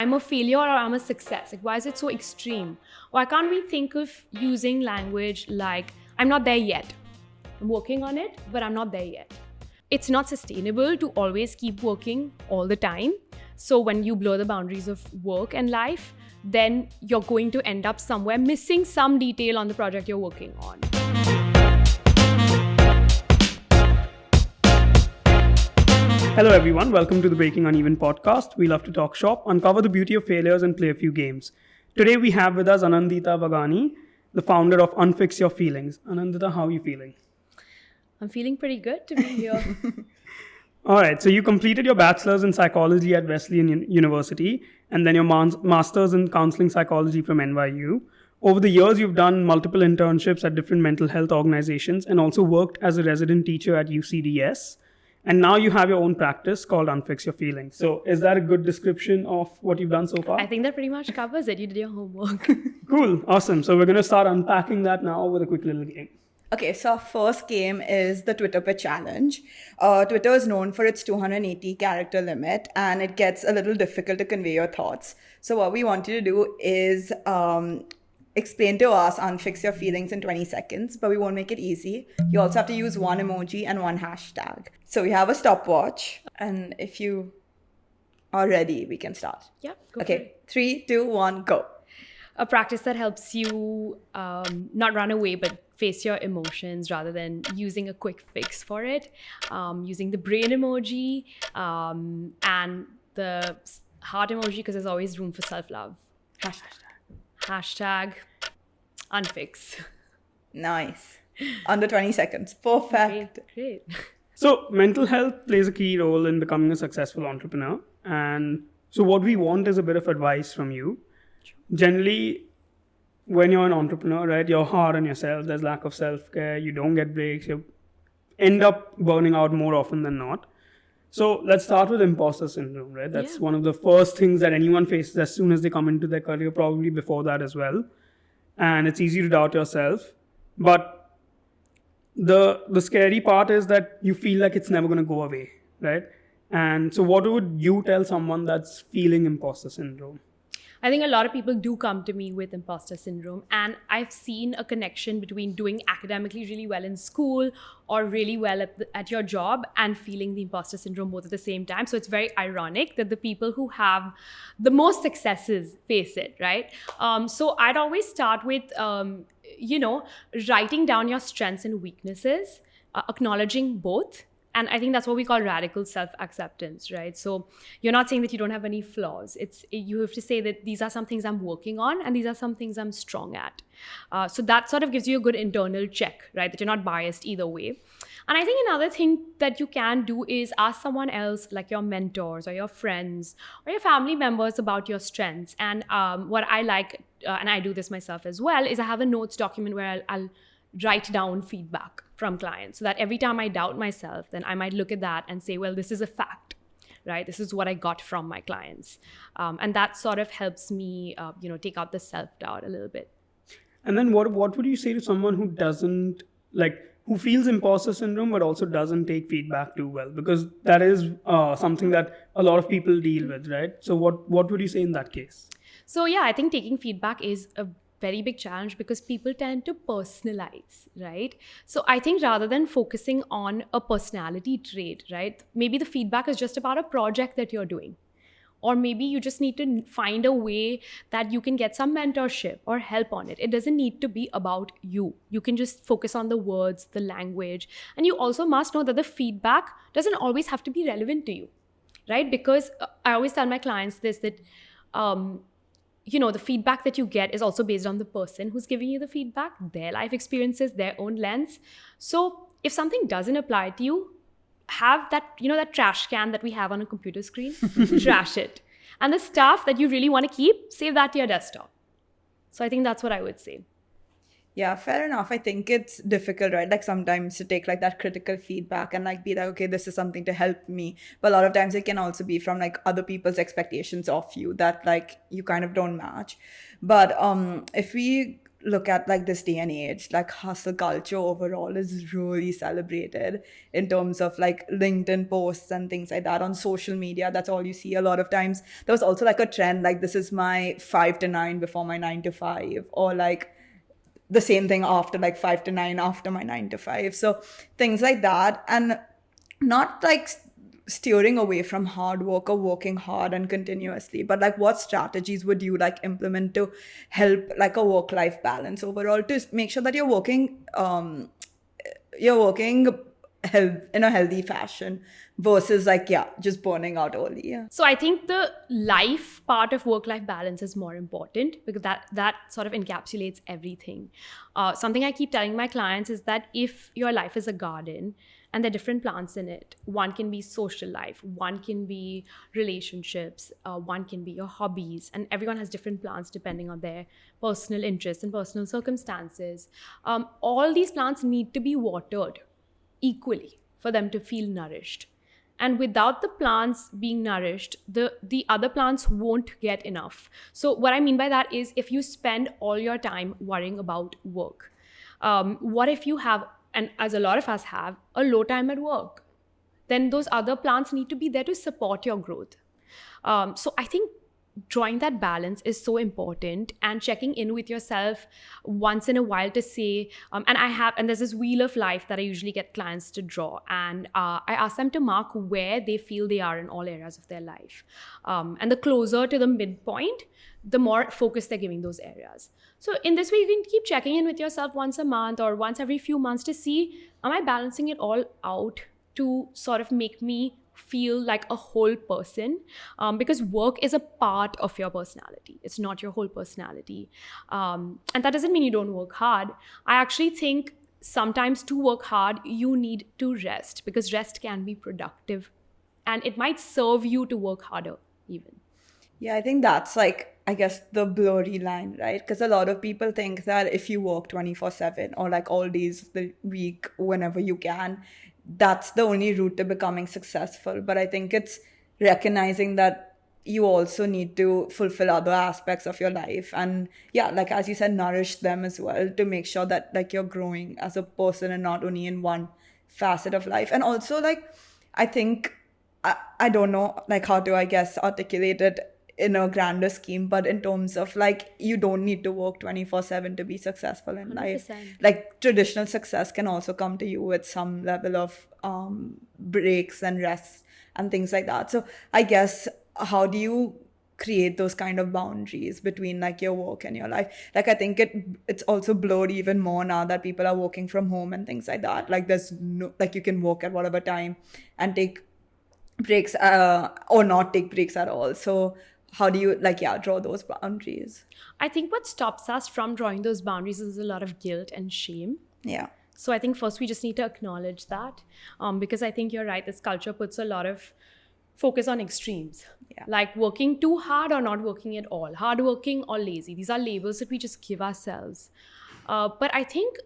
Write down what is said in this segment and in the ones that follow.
I'm a failure or I'm a success. Like, why is it so extreme? Why can't we think of using language like, I'm not there yet. I'm working on it, but I'm not there yet. It's not sustainable to always keep working all the time. So when you blur the boundaries of work and life, then you're going to end up somewhere missing some detail on the project you're working on. Hello everyone, welcome to the Breaking Uneven podcast. We love to talk shop, uncover the beauty of failures and play a few games. Today we have with us Aanandita Vaghani, the founder of UnFix Your Feelings. Aanandita, how are you feeling? I'm feeling pretty good to be here. Alright, so you completed your bachelor's in psychology at Wesleyan University and then your master's in counselling psychology from NYU. Over the years, you've done multiple internships at different mental health organizations and also worked as a resident teacher at UCDS. And now you have your own practice called UnFix Your Feelings. So is that a good description of what you've done so far? I think that pretty much covers it. You did your homework. Cool. Awesome. So we're going to start unpacking that now with a quick little game. Okay, so our first game is the Twitter Pitch Challenge. Twitter is known for its 280 character limit, and it gets a little difficult to convey your thoughts. So what we want you to do is explain to us, unfix your feelings in 20 seconds, but we won't make it easy. You also have to use one emoji and one hashtag. So we have a stopwatch, and if you are ready, we can start. Yeah, go for Okay, it. 3, 2, 1, go. A practice that helps you not run away, but face your emotions rather than using a quick fix for it. Using the brain emoji and the heart emoji, because there's always room for self-love. Hashtag unfix. Nice. Under 20 seconds. Perfect. Great. So mental health plays a key role in becoming a successful entrepreneur. And so what we want is a bit of advice from you. Generally, when you're an entrepreneur, right, you're hard on yourself. There's lack of self-care. You don't get breaks. You end up burning out more often than not. So let's start with imposter syndrome, right? That's one of the first things that anyone faces as soon as they come into their career, probably before that as well. And it's easy to doubt yourself. But the scary part is that you feel like it's never going to go away, right? And so what would you tell someone that's feeling imposter syndrome? I think a lot of people do come to me with imposter syndrome, and I've seen a connection between doing academically really well in school or really well at your job and feeling the imposter syndrome both at the same time. So it's very ironic that the people who have the most successes face it, right? So I'd always start with, writing down your strengths and weaknesses, acknowledging both. And I think that's what we call radical self-acceptance, right? So you're not saying that you don't have any flaws. You have to say that these are some things I'm working on and these are some things I'm strong at. So that sort of gives you a good internal check, right? That you're not biased either way. And I think another thing that you can do is ask someone else, like your mentors or your friends or your family members, about your strengths. And what I like, and I do this myself as well, is I have a notes document where I'll write down feedback from clients, so that every time I doubt myself, then I might look at that and say, well, this is a fact, right? This is what I got from my clients. And that sort of helps me, take out the self-doubt a little bit. And then what would you say to someone who doesn't, who feels imposter syndrome, but also doesn't take feedback too well? Because that is something that a lot of people deal with, right? So what would you say in that case? So yeah, I think taking feedback is a very big challenge because people tend to personalize, right? So I think rather than focusing on a personality trait, right, maybe the feedback is just about a project that you're doing. Or maybe you just need to find a way that you can get some mentorship or help on it. It doesn't need to be about you. You can just focus on the words, the language. And you also must know that the feedback doesn't always have to be relevant to you, right? Because I always tell my clients this, that the feedback that you get is also based on the person who's giving you the feedback, their life experiences, their own lens. So if something doesn't apply to you, have that, that trash can that we have on a computer screen, trash it. And the stuff that you really want to keep, save that to your desktop. So I think that's what I would say. Yeah, fair enough. I think it's difficult, right? Like sometimes to take like that critical feedback and like be like, okay, this is something to help me. But a lot of times it can also be from like other people's expectations of you that like you kind of don't match. But if we look at like this day and age, like hustle culture overall is really celebrated in terms of like LinkedIn posts and things like that on social media. That's all you see a lot of times. There was also like a trend, like this is my 5 to 9 before my 9 to 5, or like the same thing after like 5 to 9 after my 9 to 5. So things like that. And not like steering away from hard work or working hard and continuously, but like what strategies would you like implement to help like a work-life balance overall, to make sure that you're working in a healthy fashion versus like, yeah, just burning out early. Yeah. So I think the life part of work-life balance is more important because that sort of encapsulates everything. Something I keep telling my clients is that if your life is a garden and there are different plants in it, one can be social life, one can be relationships, one can be your hobbies, and everyone has different plants depending on their personal interests and personal circumstances. All these plants need to be watered equally for them to feel nourished. And without the plants being nourished, the other plants won't get enough. So what I mean by that is, if you spend all your time worrying about work, what if you have, and as a lot of us have, a low time at work? Then those other plants need to be there to support your growth. So I think drawing that balance is so important, and checking in with yourself once in a while to say, and there's this wheel of life that I usually get clients to draw, and I ask them to mark where they feel they are in all areas of their life. And the closer to the midpoint, the more focus they're giving those areas. So in this way, you can keep checking in with yourself once a month or once every few months to see, am I balancing it all out to sort of make me feel like a whole person, because work is a part of your personality. It's not your whole personality. And that doesn't mean you don't work hard. I actually think sometimes to work hard, you need to rest, because rest can be productive and it might serve you to work harder even. Yeah, I think that's like, I guess, the blurry line, right? Because a lot of people think that if you work 24/7 or like all days of the week, whenever you can, that's the only route to becoming successful. But I think it's recognizing that you also need to fulfill other aspects of your life. And yeah, like as you said, nourish them as well, to make sure that like you're growing as a person and not only in one facet of life. And also like, I think, I don't know like how to, I guess, articulate it in a grander scheme, but in terms of like, you don't need to work 24/7 to be successful in 100%. life. Like traditional success can also come to you with some level of breaks and rests and things like that. So I guess, how do you create those kind of boundaries between like your work and your life? Like I think it's also blurred even more now that people are working from home and things like that. Like there's no, like you can work at whatever time and take breaks or not take breaks at all. So how do you like, yeah, draw those boundaries? I think what stops us from drawing those boundaries is a lot of guilt and shame. Yeah. So I think first we just need to acknowledge that, because I think you're right, this culture puts a lot of focus on extremes. Yeah. Like working too hard or not working at all, hardworking or lazy. These are labels that we just give ourselves. But I think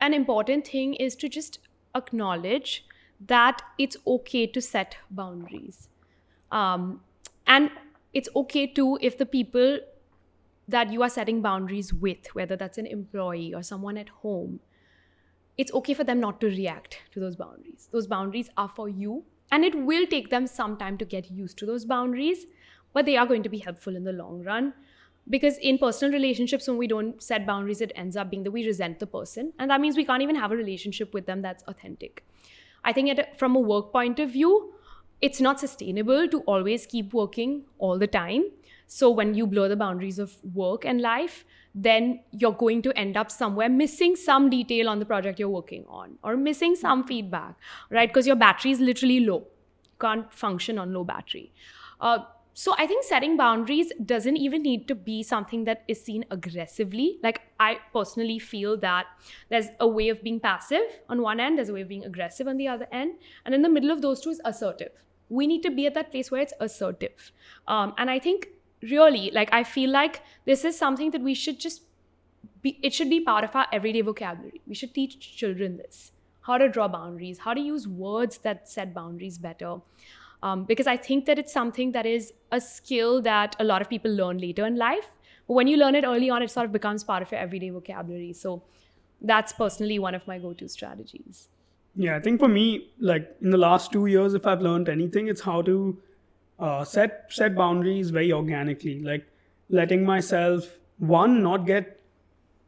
an important thing is to just acknowledge that it's okay to set boundaries. And it's okay too if the people that you are setting boundaries with, whether that's an employee or someone at home, it's okay for them not to react to those boundaries. Those boundaries are for you, and it will take them some time to get used to those boundaries, but they are going to be helpful in the long run. Because in personal relationships, when we don't set boundaries, it ends up being that we resent the person, and that means we can't even have a relationship with them that's authentic. I think from a work point of view, it's not sustainable to always keep working all the time. So when you blur the boundaries of work and life, then you're going to end up somewhere missing some detail on the project you're working on, or missing some feedback, right? Because your battery is literally low. You can't function on low battery. So I think setting boundaries doesn't even need to be something that is seen aggressively. Like I personally feel that there's a way of being passive on one end, there's a way of being aggressive on the other end. And in the middle of those two is assertive. We need to be at that place where it's assertive. And I think really, like, I feel like this is something that we should just be, it should be part of our everyday vocabulary. We should teach children this, how to draw boundaries, how to use words that set boundaries better. Because I think that it's something that is a skill that a lot of people learn later in life, But when you learn it early on, it sort of becomes part of your everyday vocabulary. So that's personally one of my go-to strategies. Yeah, I think for me, like in the last 2 years, if I've learned anything, it's how to set boundaries very organically. Like letting myself, one,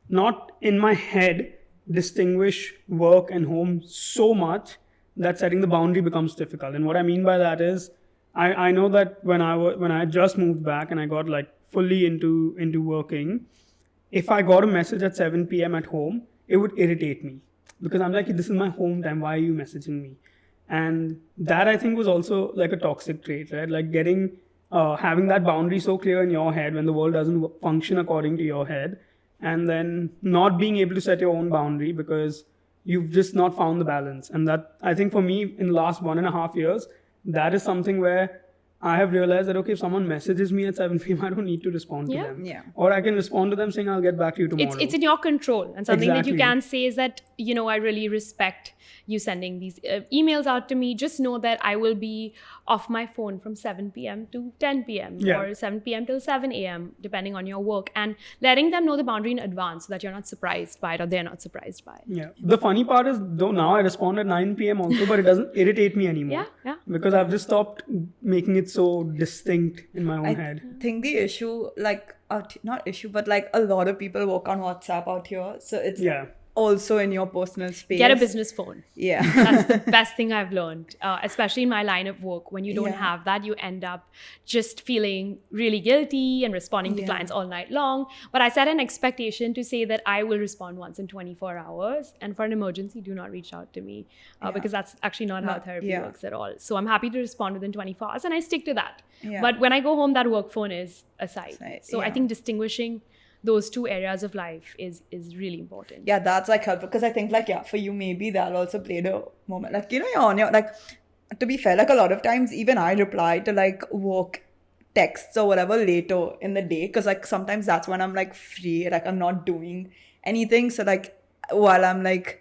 not in my head distinguish work and home so much that setting the boundary becomes difficult. And what I mean by that is, I know that when I just moved back and I got like fully into working, if I got a message at 7 p.m. at home, it would irritate me because I'm like, this is my home time. Why are you messaging me? And that I think was also like a toxic trait, right? Like having that boundary so clear in your head when the world doesn't function according to your head, and then not being able to set your own boundary because you've just not found the balance. And that, I think for me, in the last 1.5 years, that is something where I have realized that, okay, if someone messages me at 7 p.m., I don't need to respond to them. Yeah. Or I can respond to them saying, I'll get back to you tomorrow. It's in your control. And something that you Exactly. can say is that, I really respect you sending these emails out to me. Just know that I will be off my phone from 7 p.m. to 10 p.m. Yeah. or 7 p.m. till 7 a.m., depending on your work. And letting them know the boundary in advance so that you're not surprised by it or they're not surprised by it. Yeah. The funny part is, though now I respond at 9 p.m. also, but it doesn't irritate me anymore. Yeah. Because I've just stopped making it so distinct in my own head. I think the issue, not issue, but like a lot of people work on WhatsApp out here. So it's Yeah. also in your personal space. Get a business phone. Yeah. That's the best thing I've learned, especially in my line of work. When you don't Yeah. have that, you end up just feeling really guilty and responding to Yeah. clients all night long. But I set an expectation to say that I will respond once in 24 hours. And for an emergency, do not reach out to me because that's actually not how therapy works at all. So I'm happy to respond within 24 hours and I stick to that. Yeah. But when I go home, that work phone is aside. So I Yeah. think distinguishing those two areas of life is really important. Yeah, that's like helpful because I think for you maybe that also played a moment. Like, you're on your, like, to be fair, like a lot of times even I reply to like work texts or whatever later in the day because like sometimes that's when I'm like free, like I'm not doing anything. So like while I'm like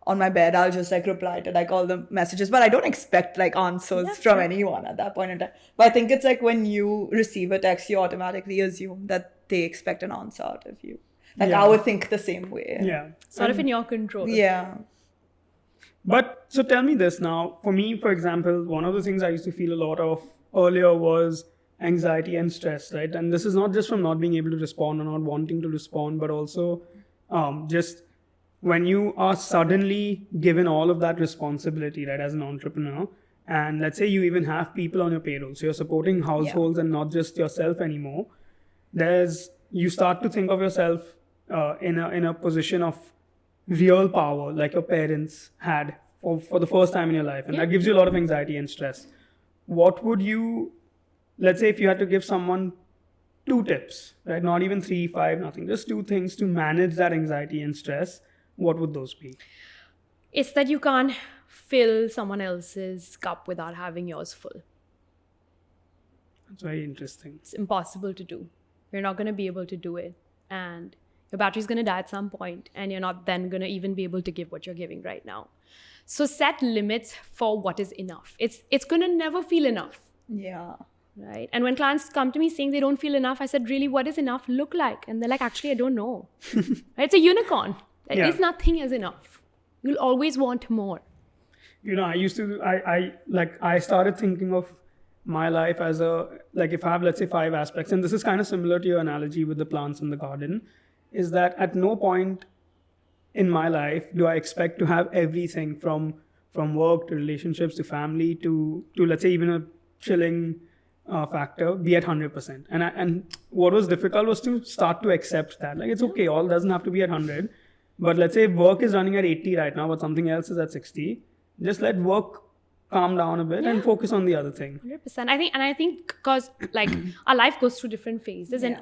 on my bed, I'll just like reply to like all the messages, but I don't expect like answers from anyone at that point in time. But I think it's like when you receive a text, you automatically assume that they expect an answer out of you. Like I would think the same way. Yeah. Sort of in your control. Yeah. But so tell me this now. For me, for example, one of the things I used to feel a lot of earlier was anxiety and stress, right? And this is not just from not being able to respond or not wanting to respond, but also just when you are suddenly given all of that responsibility, right, as an entrepreneur, and let's say you even have people on your payroll, so you're supporting households and not just yourself anymore, you start to think of yourself in a position of real power, like your parents had for the first time in your life, and that gives you a lot of anxiety and stress. What would you, let's say if you had to give someone 2 tips, right, not even 3, 5, nothing, just 2 things to manage that anxiety and stress, what would those be? It's that you can't fill someone else's cup without having yours full. That's very interesting. It's impossible to do. You're not going to be able to do it. And your battery's going to die at some point, and you're not then going to even be able to give what you're giving right now. So set limits for what is enough. It's going to never feel enough. Yeah. Right? And when clients come to me saying they don't feel enough, I said, really, what does enough look like? And they're like, actually, I don't know. Right? It's a unicorn. There is nothing as enough. You'll always want more. I started thinking of my life as if I have, let's say, 5 aspects, and this is kind of similar to your analogy with the plants in the garden, is that at no point in my life do I expect to have everything from work to relationships to family to let's say even a chilling factor be at 100%. And what was difficult was to start to accept that. Like, it's okay, all doesn't have to be at 100. But let's say work is running at 80 right now, but something else is at 60. Just let work calm down a bit and focus on the other thing. 100%. I think because like our life goes through different phases and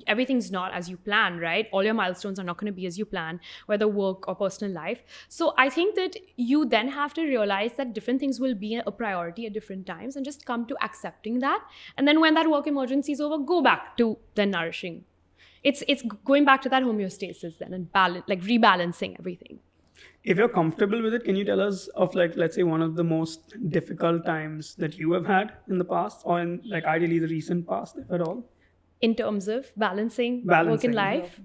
everything's not as you plan, right? All your milestones are not going to be as you plan, whether work or personal life. So I think that you then have to realize that different things will be a priority at different times and just come to accepting that. And then when that work emergency is over, go back to the nourishing. It's going back to that homeostasis then and rebalancing everything. If you're comfortable with it, can you tell us of let's say one of the most difficult times that you have had in the past or in ideally the recent past, if at all? in terms of balancing work Balancing, and life.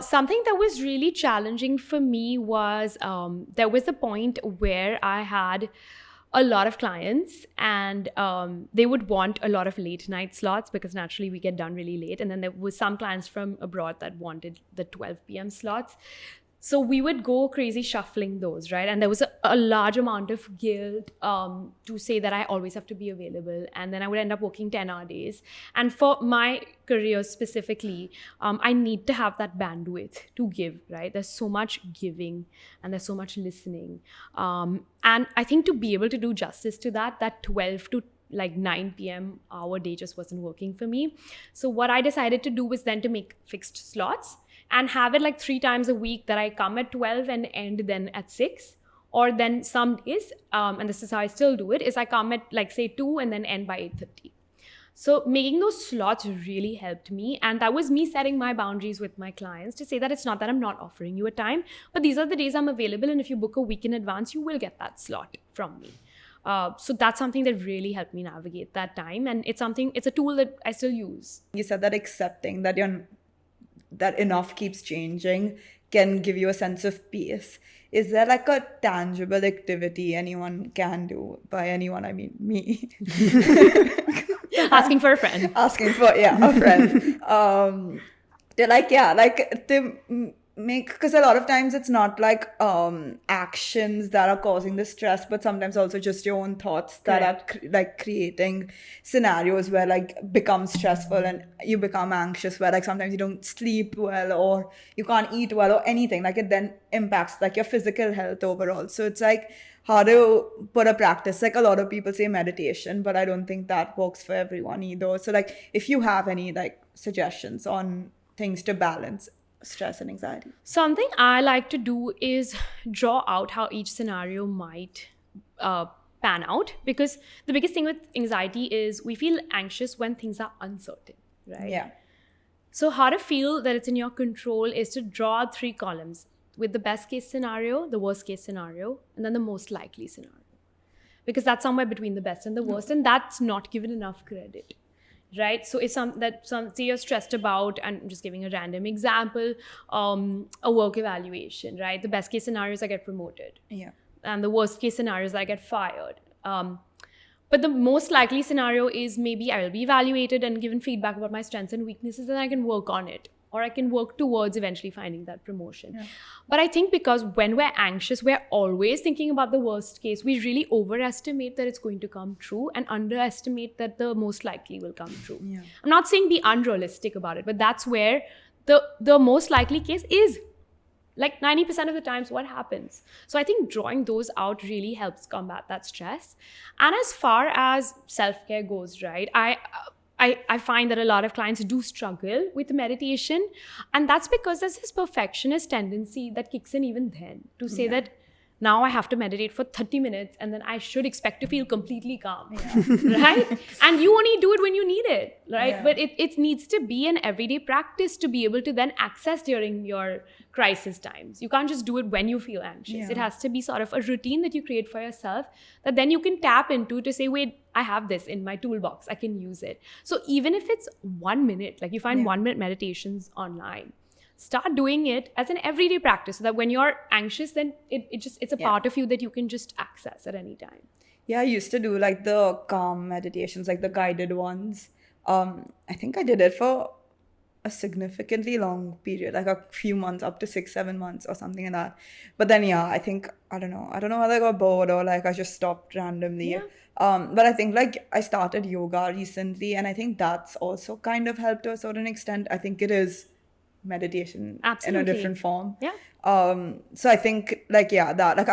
Something that was really challenging for me was there was a point where I had a lot of clients, and they would want a lot of late night slots because naturally we get done really late. And then there was some clients from abroad that wanted the 12 p.m. slots. So we would go crazy shuffling those, right? And there was a large amount of guilt to say that I always have to be available. And then I would end up working 10-hour days. And for my career specifically, I need to have that bandwidth to give, right? There's so much giving and there's so much listening. And I think to be able to do justice to that 12 to like 9 p.m. hour day just wasn't working for me. So what I decided to do was then to make fixed slots and have it like 3 times a week that I come at 12 and end then at 6. Or then some days, and this is how I still do it, is I come at like say 2 and then end by 8:30. So making those slots really helped me. And that was me setting my boundaries with my clients to say that it's not that I'm not offering you a time, but these are the days I'm available. And if you book a week in advance, you will get that slot from me. So that's something that really helped me navigate that time. And it's a tool that I still use. You said that accepting that that enough keeps changing can give you a sense of peace. Is there like a tangible activity anyone can do? By anyone, I mean me. Asking for a friend. Asking for, a friend. To make, because a lot of times it's not like actions that are causing the stress, but sometimes also just your own thoughts that are like creating scenarios where like becomes stressful and you become anxious, where like sometimes you don't sleep well or you can't eat well or anything. Like it then impacts like your physical health overall. So it's like how to put a practice. Like a lot of people say meditation, but I don't think that works for everyone either. So like if you have any like suggestions on things to balance stress and anxiety. Something I like to do is draw out how each scenario might pan out, because the biggest thing with anxiety is we feel anxious when things are uncertain, right? Yeah. So how to feel that it's in your control is to draw out 3 columns with the best case scenario, the worst case scenario, and then the most likely scenario, because that's somewhere between the best and the worst, and that's not given enough credit. Right? So if say you're stressed about, and I'm just giving a random example, a work evaluation, right? The best case scenario is I get promoted. Yeah. And the worst case scenario is I get fired. But the most likely scenario is maybe I will be evaluated and given feedback about my strengths and weaknesses, and I can work on it. Or I can work towards eventually finding that promotion. Yeah. But I think because when we're anxious, we're always thinking about the worst case. We really overestimate that it's going to come true and underestimate that the most likely will come true. Yeah. I'm not saying be unrealistic about it, but that's where the most likely case is. Like 90% of the times what happens. So I think drawing those out really helps combat that stress. And as far as self-care goes, right, I find that a lot of clients do struggle with meditation, and that's because there's this perfectionist tendency that kicks in even then to say that now I have to meditate for 30 minutes and then I should expect to feel completely calm, right? And you only do it when you need it, right? Yeah. But it needs to be an everyday practice to be able to then access during your crisis times. You can't just do it when you feel anxious. Yeah. It has to be sort of a routine that you create for yourself that then you can tap into to say, wait, I have this in my toolbox, I can use it. So even if it's 1 minute, like you find 1 minute meditations online, start doing it as an everyday practice so that when you're anxious, then it's a part of you that you can just access at any time. Yeah, I used to do like the calm meditations, like the guided ones. I think I did it for a significantly long period, like a few months, up to 6-7 months or something like that. But then I don't know whether I got bored or like I just stopped randomly. Yeah. But I think like I started yoga recently, and I think that's also kind of helped to a certain extent. I think it is meditation in a different form. Yeah. So I think like that like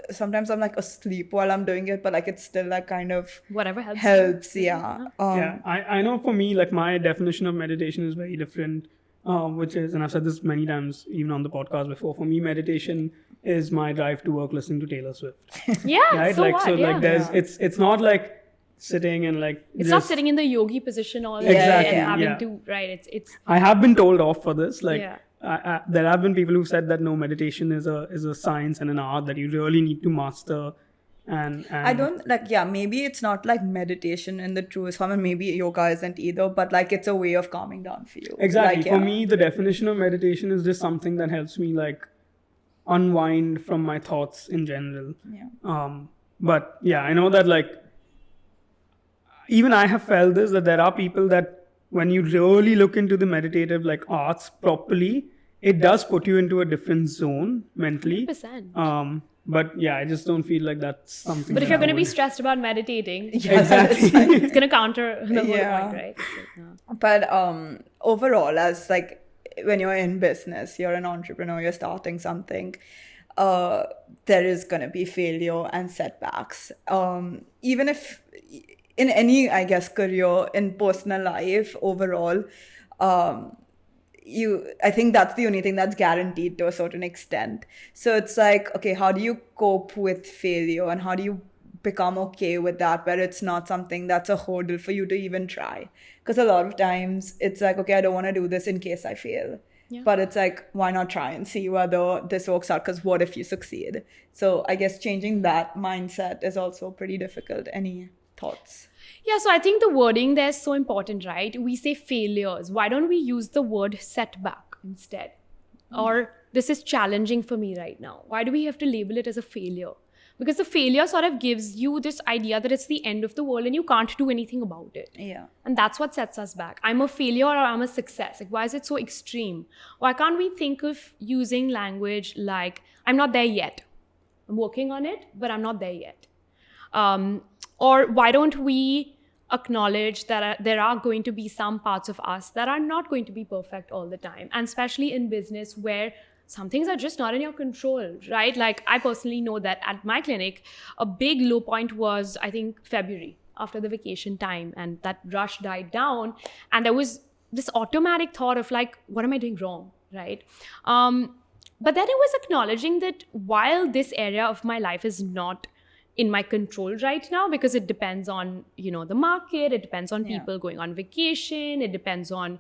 sometimes I'm like asleep while I'm doing it, but like it's still like kind of whatever helps. Yeah. I know for me, like my definition of meditation is very different, which is, and I've said this many times even on the podcast before, for me meditation is my drive to work listening to Taylor Swift. Yeah. Right? Like there's it's not like sitting and like it's not sitting in the yogi position all day and having to, right? It's I have been told off for this, like there have been people who said that no, meditation is a science and an art that you really need to master And I don't like, yeah, maybe it's not like meditation in the truest form, and maybe yoga isn't either, but like it's a way of calming down for you. exactly. Like, For yeah. me, the definition of meditation is just something that helps me like unwind from my thoughts in general. Yeah. But yeah, I know that like even I have felt this, that there are people that when you really look into the meditative like arts properly, it does put you into a different zone mentally. 100%. But yeah, I just don't feel like that's something. But if that you're I going to be would- stressed about meditating, Exactly. it's going to counter the whole Yeah. point, right? So, yeah. But overall, as like when you're in business, you're an entrepreneur, you're starting something, there is gonna be failure and setbacks. Even if in any, I guess, career, in personal life, overall, I think that's the only thing that's guaranteed to a certain extent. So it's like, okay, how do you cope with failure, and how do you become okay with that, where it's not something that's a hurdle for you to even try? Because a lot of times it's like, okay, I don't want to do this in case I fail. Yeah. But it's like, why not try and see whether this works out? Because what if you succeed? So I guess changing that mindset is also pretty difficult. Any thoughts? Yeah, so I think the wording there is so important, right? We say failures. Why don't we use the word setback instead? Or this is challenging for me right now. Why do we have to label it as a failure? Because the failure sort of gives you this idea that it's the end of the world and you can't do anything about it. Yeah. And that's what sets us back. I'm a failure or I'm a success. Like, why is it so extreme? Why can't we think of using language like, I'm not there yet. I'm working on it, but I'm not there yet. Or why don't we acknowledge that there are going to be some parts of us that are not going to be perfect all the time. And especially in business where some things are just not in your control, right? Like I personally know that at my clinic, a big low point was, I think, February after the vacation time, and that rush died down. And there was this automatic thought of like, what am I doing wrong, right? But then it was acknowledging that while this area of my life is not in my control right now, because it depends on, the market, it depends on people going on vacation, it depends on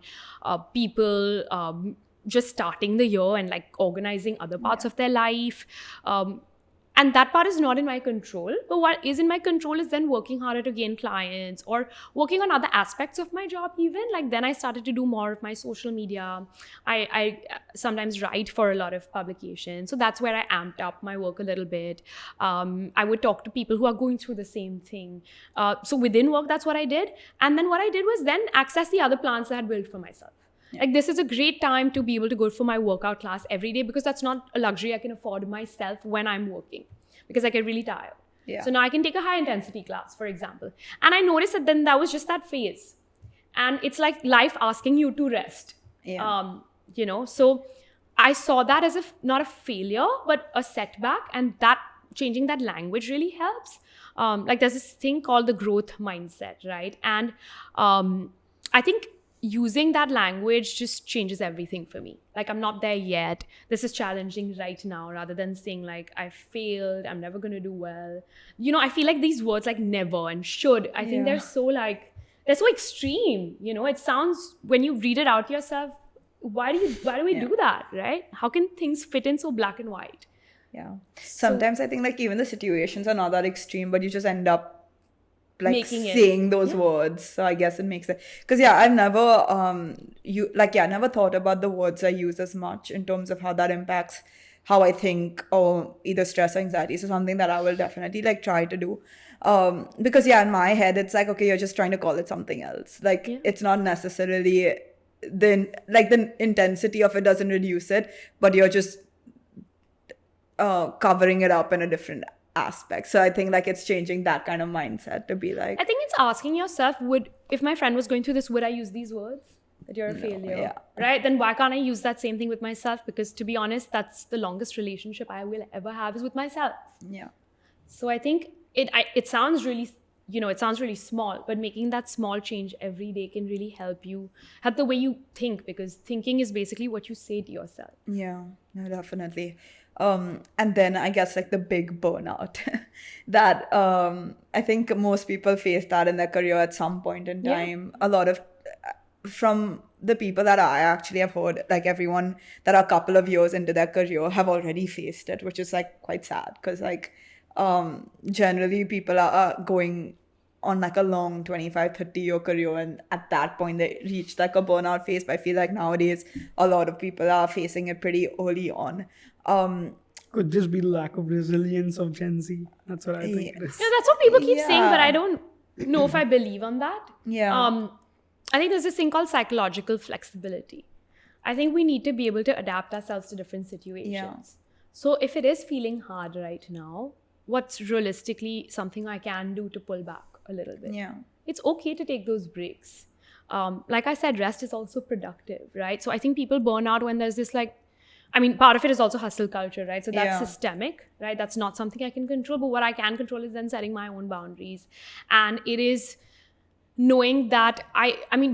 people just starting the year and like organizing other parts of their life. And that part is not in my control. But what is in my control is then working harder to gain clients or working on other aspects of my job even. Like then I started to do more of my social media. I sometimes write for a lot of publications. So that's where I amped up my work a little bit. I would talk to people who are going through the same thing. So within work, that's what I did. And then what I did was then access the other plans I had built for myself. Like this is a great time to be able to go for my workout class every day, because that's not a luxury I can afford myself when I'm working, because I get really tired. Yeah. So now I can take a high intensity class, for example. And I noticed that then that was just that phase. And it's like life asking you to rest. Yeah. So I saw that as not a failure, but a setback. And that changing that language really helps. Like there's this thing called the growth mindset, right? And I think using that language just changes everything for me. Like, I'm not there yet. This is challenging right now, rather than saying like, I failed, I'm never going to do well. I feel like these words like never and should, I think they're so extreme. It sounds, when you read it out yourself, why do we do that, right? How can things fit in so black and white? Yeah. Sometimes I think like even the situations are not that extreme, but you just end up like saying those words. So I guess it makes it, because I've never never thought about the words I use as much in terms of how that impacts how I think, or either stress or anxiety. So something that I will definitely like try to do, because in my head it's like, okay, you're just trying to call it something else. Like it's not necessarily the intensity of it doesn't reduce it, but you're just covering it up in a different aspect. So I think like it's changing that kind of mindset to be like, I think it's asking yourself, if my friend was going through this, would I use these words? That you're a failure, right? Then why can't I use that same thing with myself? Because to be honest, that's the longest relationship I will ever have, is with myself. Yeah. So I think it sounds really, it sounds really small, but making that small change every day can really help the way you think, because thinking is basically what you say to yourself. Yeah, no, definitely. And then I guess like the big burnout that I think most people face that in their career at some point in time. A lot of from the people that I actually have heard, like everyone that are a couple of years into their career have already faced it, which is like quite sad, because like generally people are going on like a long 25-30 year career, and at that point they reach like a burnout phase. But I feel like nowadays a lot of people are facing it pretty early on. Could just be the lack of resilience of Gen Z. That's what I think it is. Yeah, that's what people keep saying, but Yeah. I don't know if I believe on that. Yeah. I think there's this thing called psychological flexibility. I think we need to be able to adapt ourselves to different situations. Yeah. So if it is feeling hard right now, what's realistically something I can do to pull back a little bit? Yeah. It's okay to take those breaks. Like I said, rest is also productive, right? So I think people burn out when there's this part of it is also hustle culture, right? So that's Yeah. systemic, right? That's not something I can control. But what I can control is then setting my own boundaries. And it is knowing that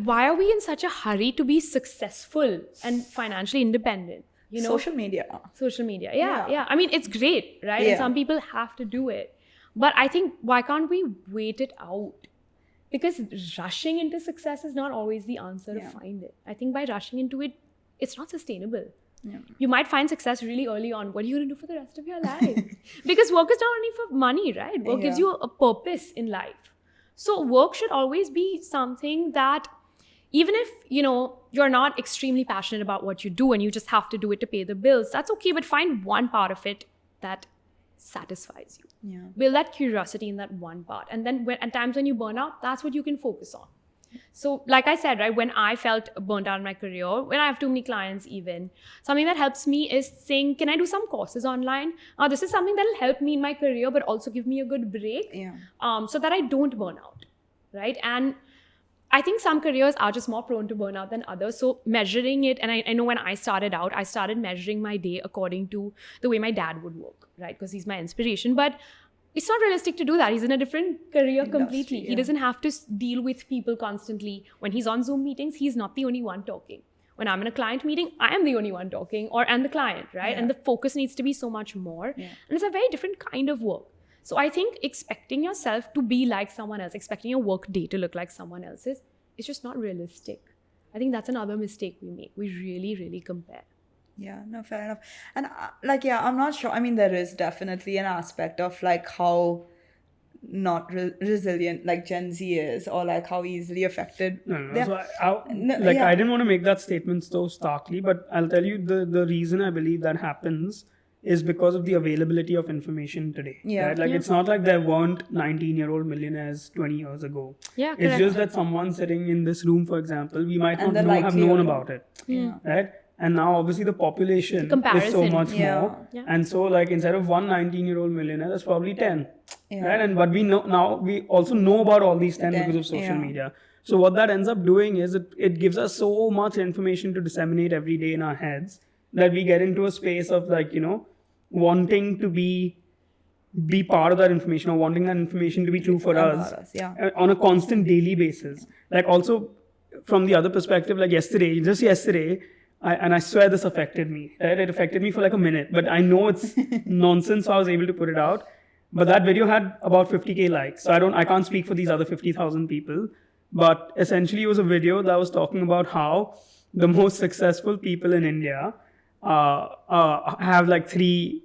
why are we in such a hurry to be successful and financially independent? You know, Social media. social media. Yeah. Yeah. I mean, it's great, right? Yeah. And some people have to do it. But I think, why can't we wait it out? Because rushing into success is not always the answer Yeah. to find it. I think by rushing into it, it's not sustainable. Yeah. You might find success really early on. What are you going to do for the rest of your life? Because work is not only for money, right? Work gives Yeah. you a purpose in life. So work should always be something that, even if, you're not extremely passionate about what you do and you just have to do it to pay the bills, that's okay. But find one part of it that satisfies you. Yeah. Build that curiosity in that one part. And then at times when you burn out, that's what you can focus on. So like I said, right, when I felt burnt out in my career, when I have too many clients even, something that helps me is saying, can I do some courses online? This is something that will help me in my career, but also give me a good break, Yeah. so that I don't burn out, right? And I think some careers are just more prone to burnout than others. So measuring it, and I know when I started out, I started measuring my day according to the way my dad would work, right? Because he's my inspiration. But it's not realistic to do that. He's in a different career completely. yeah. He doesn't have to deal with people constantly. When he's on Zoom meetings, he's not the only one talking. When I'm in a client meeting, I am the only one talking, and the client, right? Yeah. And the focus needs to be so much more. Yeah. And it's a very different kind of work. So I think expecting yourself to be like someone else, expecting your work day to look like someone else's, it's just not realistic. I think that's another mistake we make. We really, really compare. Yeah, no, fair enough. And I'm not sure. I mean, there is definitely an aspect of like how not resilient like Gen Z is, or like how easily affected. No. they're- So yeah. I didn't want to make that statement so starkly, but I'll tell you the reason I believe that happens is because of the availability of information today. Yeah. Right? Like Yeah. it's not like there weren't 19-year-old millionaires 20 years ago. Yeah, It's correct. just that someone sitting in this room, for example, we might And not the have known likelihood. about it. Yeah. Right? And now obviously the population The comparison. is so much Yeah. more. Yeah. And so like instead of one 19-year-old millionaire, there's probably 10. Yeah. Right? And but we know now, we also know about all these 10 because of social Yeah. media. So what that ends up doing is it gives us so much information to disseminate every day in our heads that we get into a space of like, wanting to be part of that information, or wanting that information to be true for About us us, yeah. on a constant daily basis. Like also from the other perspective, like just yesterday, I swear this affected me. Right? It affected me for like a minute, but I know it's nonsense, so I was able to put it out. But that video had about 50K likes. So I can't speak for these other 50,000 people. But essentially it was a video that was talking about how the most successful people in India have like 3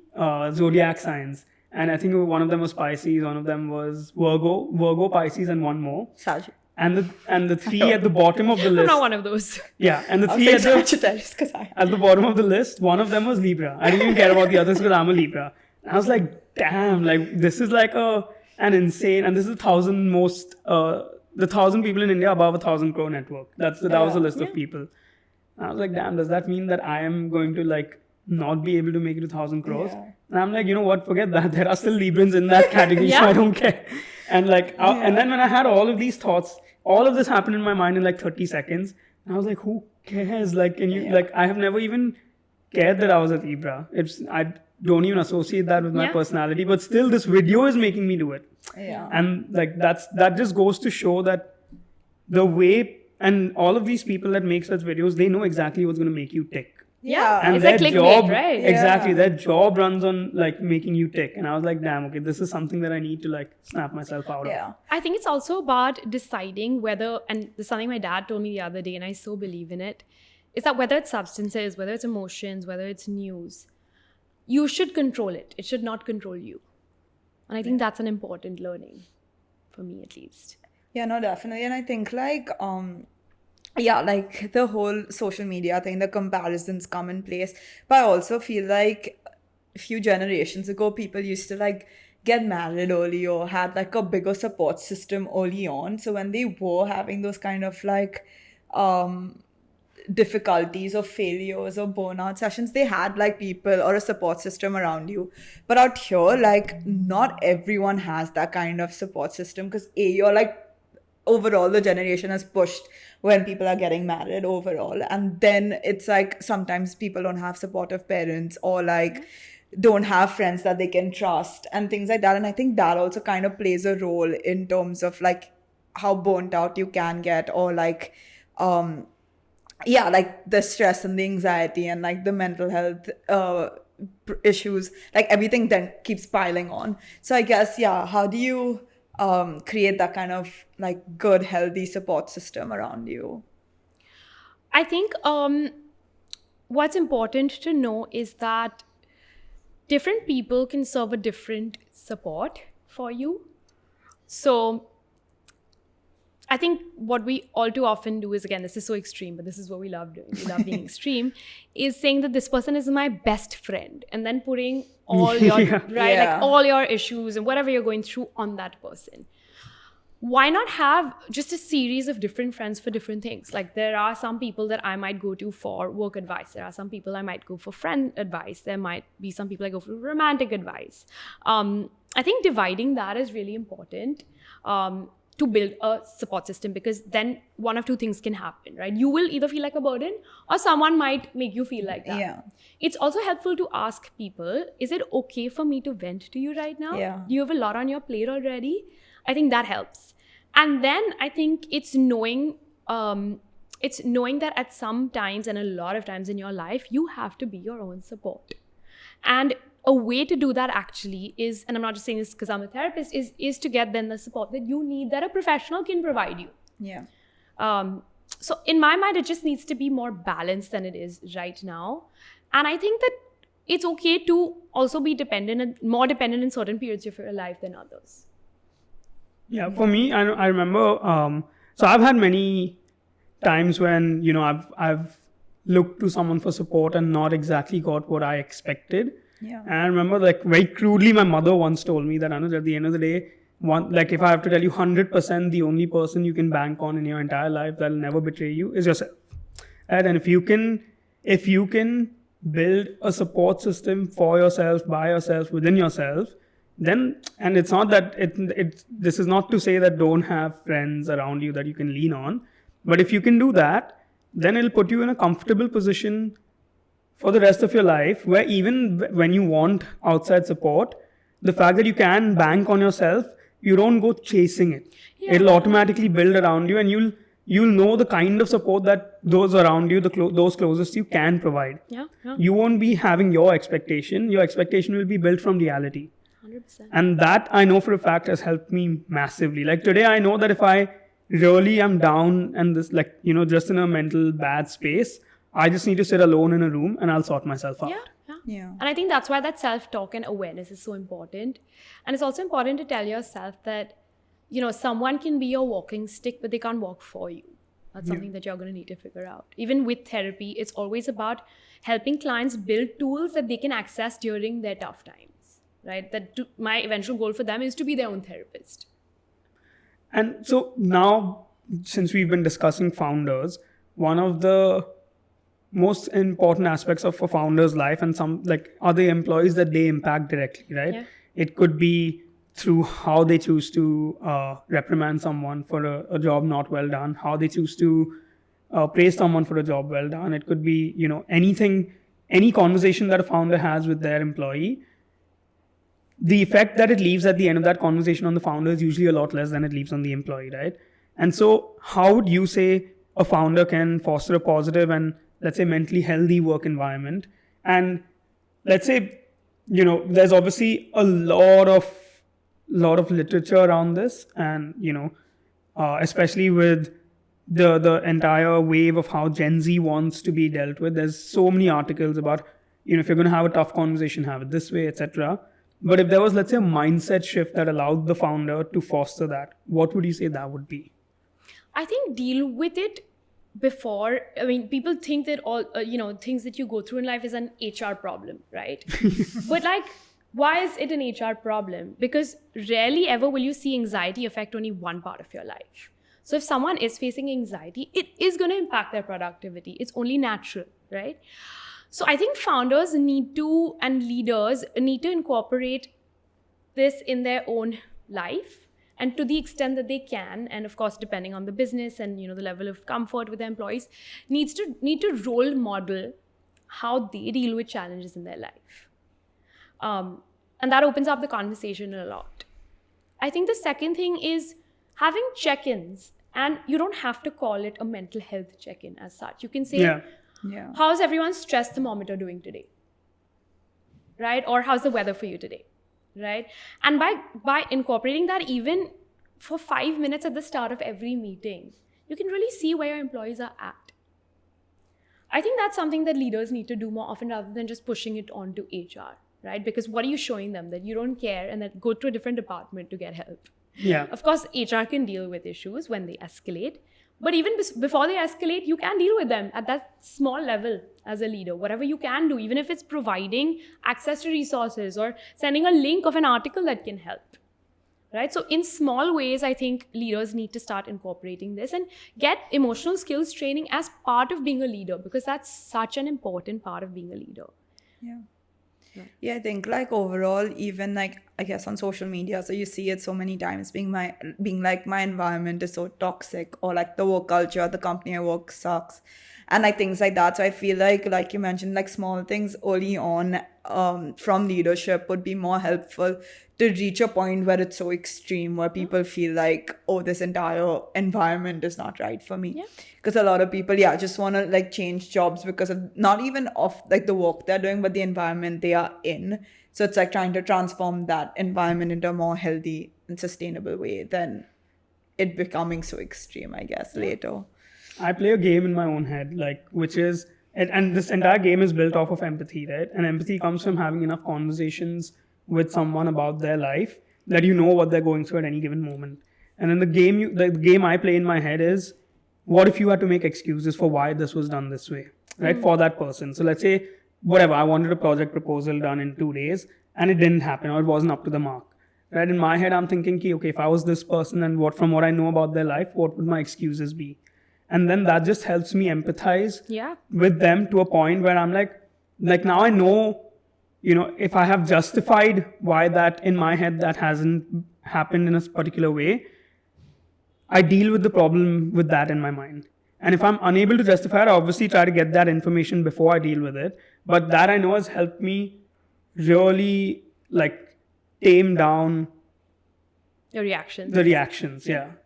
zodiac signs. And I think one of them was Pisces, one of them was Virgo, Pisces, and one more. Sag. And the 3 at the bottom of the I'm list. not one of those. Yeah, and the I 3 was like Sagittarius because at the bottom of the list, one of them was Libra. I didn't even care about the others because I'm a Libra. And I was like, damn, like this is like an insane, and this is the 1,000 people in India above 1,000 crore network. That was the list of people. And I was like, damn, does that mean that I am going to like not be able to make it to 1,000 crores? Yeah. And I'm like, you know what? Forget that. There are still Librans in that category, so Yeah. I don't care. And like, and then when I had all of these thoughts, all of this happened in my mind in like 30 seconds. And I was like, who cares? Like, like, I have never even cared that I was a Libra. I don't even associate that with my Yeah. personality, but still this video is making me do it. Yeah. And like, that just goes to show that the way, and all of these people that make such videos, they know exactly what's going to make you tick. Yeah. And It's their like clickbait, job, right? exactly, Yeah. their job runs on like making you tick. And I was like, damn, okay, this is something that I need to like snap myself out Yeah. of. I think it's also about deciding whether, and this is something my dad told me the other day, and I so believe in it, is that whether it's substances, whether it's emotions, whether it's news, you should control it. It should not control you. And I think that's an important learning for me, at least. Yeah, no, definitely. And I think yeah, like the whole social media thing, the comparisons come in place. But I also feel like a few generations ago, people used to like get married early or had like a bigger support system early on. So when they were having those kind of like difficulties or failures or burnout sessions, they had like people or a support system around you. But out here, like not everyone has that kind of support system because you're like overall the generation has pushed when people are getting married overall, and then it's like sometimes people don't have supportive parents or like don't have friends that they can trust and things like that. And I think that also kind of plays a role in terms of like how burnt out you can get, or like yeah, like the stress and the anxiety and like the mental health issues, like everything then keeps piling on. So I guess, yeah, how do you create that kind of like good, healthy support system around you? I think what's important to know is that different people can serve a different support for you. So I think what we all too often do is, again, this is so extreme, but this is what we love doing. We love being extreme, is saying that this person is my best friend and then putting all your, like all your issues and whatever you're going through on that person. Why not have just a series of different friends for different things? Like there are some people that I might go to for work advice. There are some people I might go for friend advice. There might be some people I go for romantic advice. I think dividing that is really important. To build a support system, because then one of two things can happen, right? You will either feel like a burden or someone might make you feel like that. Yeah. It's also helpful to ask people, is it okay for me to vent to you right now? Yeah. Do you have a lot on your plate already? I think that helps. And then I think it's knowing that at some times and a lot of times in your life, you have to be your own support. And a way to do that actually is, and I'm not just saying this because I'm a therapist, is to get then the support that you need that a professional can provide you. Yeah. So in my mind, it just needs to be more balanced than it is right now. And I think that it's okay to also be more dependent in certain periods of your life than others. Yeah, for me, I remember, so I've had many times when, you know, I've looked to someone for support and not exactly got what I expected. Yeah. And I remember, like, very crudely, my mother once told me that, Anuj, at the end of the day, like, if I have to tell you 100%, the only person you can bank on in your entire life that'll never betray you is yourself. Right? And if you can build a support system for yourself, by yourself, within yourself, then, and it's not that this is not to say that don't have friends around you that you can lean on, but if you can do that, then it'll put you in a comfortable position for the rest of your life, where even when you want outside support, the fact that you can bank on yourself, you don't go chasing it. Yeah. It'll automatically build around you, and you'll know the kind of support that those around you, those closest to you, can provide. Yeah. You won't be having your expectation. Your expectation will be built from reality. 100%. And that I know for a fact has helped me massively. Like today, I know that if I really am down and this, like, you know, just in a mental bad space, I just need to sit alone in a room and I'll sort myself out. Yeah. And I think that's why that self-talk and awareness is so important. And it's also important to tell yourself that, you know, someone can be your walking stick, but they can't walk for you. That's something that you're going to need to figure out. Even with therapy, it's always about helping clients build tools that they can access during their tough times, right? My eventual goal for them is to be their own therapist. And so now, since we've been discussing founders, one of the most important aspects of a founder's life and some, like, are the employees that they impact directly, right? Yeah. It could be through how they choose to reprimand someone for a job not well done, how they choose to praise someone for a job well done. It could be, you know, anything, any conversation that a founder has with their employee. The effect that it leaves at the end of that conversation on the founder is usually a lot less than it leaves on the employee, right? And so how would you say a founder can foster a positive and, let's say, mentally healthy work environment? And let's say, you know, there's obviously a lot of literature around this, and, you know, especially with the entire wave of how Gen Z wants to be dealt with. There's so many articles about, you know, if you're going to have a tough conversation, have it this way, etc. But if there was, let's say, a mindset shift that allowed the founder to foster that, what would you say that would be? I think deal with it before. I mean, people think that all, things that you go through in life is an HR problem, right? But like, why is it an HR problem? Because rarely ever will you see anxiety affect only one part of your life. So if someone is facing anxiety, it is going to impact their productivity. It's only natural, right? So I think founders need to, and leaders need to incorporate this in their own life, and to the extent that they can, and of course depending on the business and the level of comfort with the employees, need to role model how they deal with challenges in their life, and that opens up the conversation a lot. I think the second thing is having check-ins, and you don't have to call it a mental health check-in as such. You can say, how's everyone's stress thermometer doing today, right? Or how's the weather for you today, right? And by incorporating that even for 5 minutes at the start of every meeting, you can really see where your employees are at. I think that's something that leaders need to do more often rather than just pushing it on to HR, right? Because what are you showing them? That you don't care and that go to a different department to get help. Yeah. Of course, HR can deal with issues when they escalate. But even before they escalate, you can deal with them at that small level as a leader. Whatever you can do, even if it's providing access to resources or sending a link of an article that can help, right? So in small ways, I think leaders need to start incorporating this and get emotional skills training as part of being a leader, because that's such an important part of being a leader. Yeah, I think like overall, even like I guess on social media, so you see it so many times being like my environment is so toxic, or like the work culture, the company I work sucks, and like things like that. So I feel like you mentioned, like small things early on from leadership would be more helpful to reach a point where it's so extreme, where people feel like, oh, this entire environment is not right for me. Because a lot of people, just want to like change jobs because of not even of like the work they're doing, but the environment they are in. So it's like trying to transform that environment into a more healthy and sustainable way than it becoming so extreme, I guess, later. I play a game in my own head, like, which is, and this entire game is built off of empathy, right? And empathy comes from having enough conversations with someone about their life that you know what they're going through at any given moment. And then the game I play in my head is, what if you had to make excuses for why this was done this way, right? For that person. So let's say, whatever, I wanted a project proposal done in 2 days and it didn't happen, or it wasn't up to the mark, right? In my head, I'm thinking, okay, if I was this person and from what I know about their life, what would my excuses be? And then that just helps me empathize with them to a point where I'm like now I know, if I have justified why that in my head that hasn't happened in a particular way, I deal with the problem with that in my mind. And if I'm unable to justify it, I obviously try to get that information before I deal with it. But that I know has helped me really like tame down the reactions.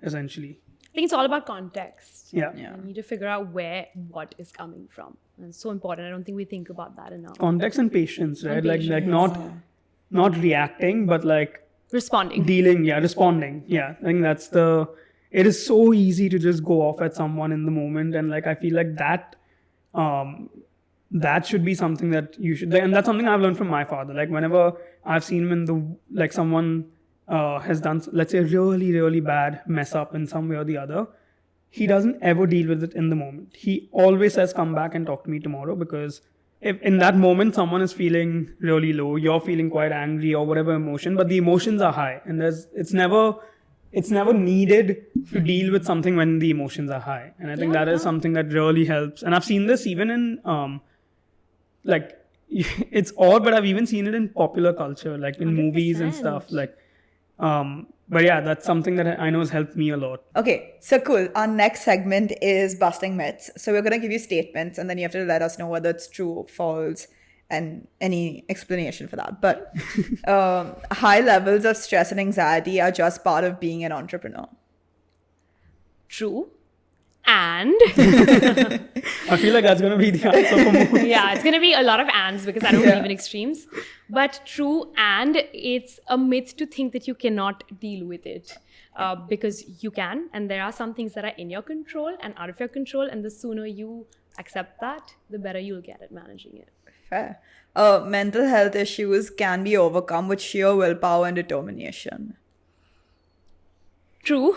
Essentially. I think it's all about context. Yeah. You need to figure out what is coming from. And it's so important. I don't think we think about that enough. Context and patience, right? Like not reacting, but like responding. Responding. Yeah. I think it is so easy to just go off at someone in the moment. And like, I feel like that should be something that you should, and that's something I've learned from my father. Like whenever I've seen him someone has done, let's say, a really, really bad mess up in some way or the other, he doesn't ever deal with it in the moment. He always says, come back and talk to me tomorrow, because if in that moment someone is feeling really low, you're feeling quite angry or whatever emotion, but the emotions are high, and it's never needed to deal with something when the emotions are high. And I think that is something that really helps. And I've seen this even in it's odd, but I've even seen it in popular culture, like in 100%. Movies and stuff. But yeah, that's something that I know has helped me a lot. Okay, so cool. Our next segment is busting myths. So we're going to give you statements and then you have to let us know whether it's true or false and any explanation for that. But high levels of stress and anxiety are just part of being an entrepreneur. True. And I feel like that's going to be the answer for most. Yeah, it's going to be a lot of ands because I don't believe in extremes. But true, and it's a myth to think that you cannot deal with it because you can. And there are some things that are in your control and out of your control. And the sooner you accept that, the better you'll get at managing it. Fair. Mental health issues can be overcome with sheer willpower and determination. True.